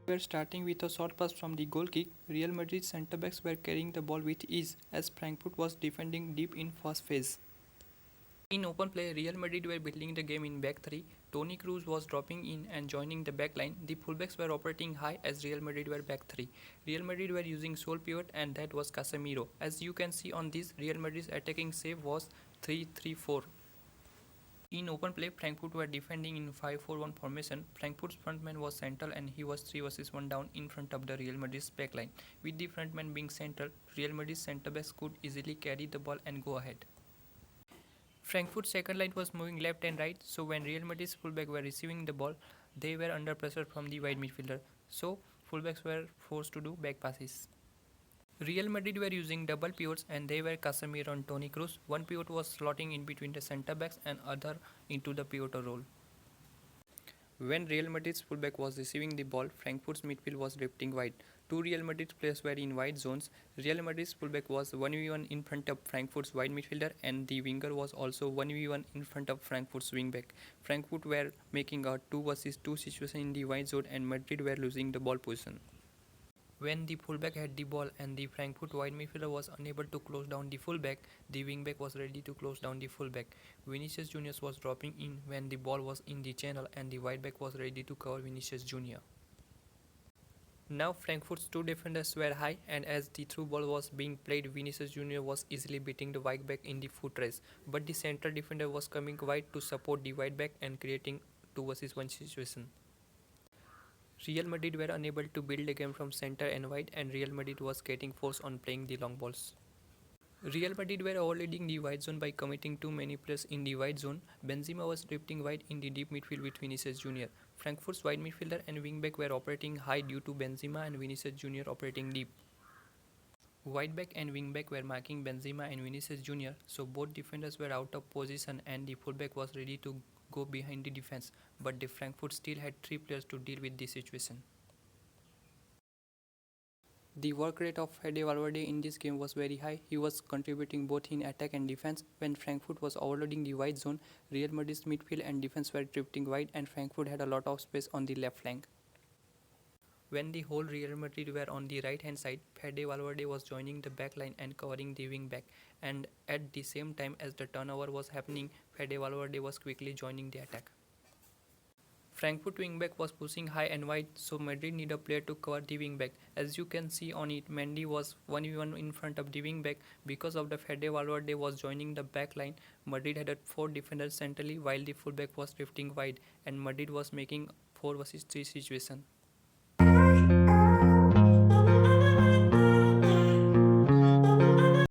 We were starting with a short pass from the goal kick. Real Madrid centre-backs were carrying the ball with ease as Frankfurt was defending deep in first phase. In open play, Real Madrid were building the game in back three. Toni Kroos was dropping in and joining the back line. The fullbacks were operating high as Real Madrid were back three. Real Madrid were using sole pivot and that was Casemiro. As you can see on this, Real Madrid's attacking save was 3-3-4. In open play, Frankfurt were defending in 5-4-1 formation. Frankfurt's frontman was central and he was 3 versus 1 down in front of the Real Madrid's backline. With the frontman being central, Real Madrid's centre-backs could easily carry the ball and go ahead. Frankfurt's second line was moving left and right, so when Real Madrid's fullbacks were receiving the ball, they were under pressure from the wide midfielder, so fullbacks were forced to do back passes. Real Madrid were using double pivots and they were Casemiro and Toni Kroos. One pivot was slotting in between the centre backs and other into the pivotal role. When Real Madrid's fullback was receiving the ball, Frankfurt's midfield was drifting wide. Two Real Madrid players were in wide zones. Real Madrid's fullback was 1v1 in front of Frankfurt's wide midfielder and the winger was also 1v1 in front of Frankfurt's wingback. Frankfurt were making a 2 versus 2 situation in the wide zone and Madrid were losing the ball position. When the fullback had the ball and the Frankfurt wide midfielder was unable to close down the fullback, the wingback was ready to close down the fullback. Vinicius Junior was dropping in when the ball was in the channel and the wideback was ready to cover Vinicius Junior. Now Frankfurt's two defenders were high and as the through ball was being played, Vinicius Junior was easily beating the wideback in the foot race. But the central defender was coming wide to support the wideback and creating 2 versus 1 situation. Real Madrid were unable to build a game from center and wide and Real Madrid was getting forced on playing the long balls. Real Madrid were overloading the wide zone by committing too many players in the wide zone. Benzema was drifting wide in the deep midfield with Vinicius Junior. Frankfurt's wide midfielder and wingback were operating high due to Benzema and Vinicius Junior operating deep. Wideback and wingback were marking Benzema and Vinicius Junior, so both defenders were out of position and the fullback was ready to go behind the defense, but the Frankfurt still had 3 players to deal with this situation. The work rate of Fede Valverde in this game was very high. He was contributing both in attack and defense. When Frankfurt was overloading the wide zone, Real Madrid's midfield and defense were drifting wide and Frankfurt had a lot of space on the left flank. When the whole Real Madrid were on the right hand side, Fede Valverde was joining the back line and covering the wing back, and at the same time as the turnover was happening, Fede Valverde was quickly joining the attack. Frankfurt wingback was pushing high and wide, so Madrid need a player to cover the wingback. As you can see on it, Mendy was 1v1 in front of the wingback. Because of the Fede Valverde was joining the back line, Madrid had 4 defenders centrally while the fullback was drifting wide and Madrid was making 4 versus 3 situation.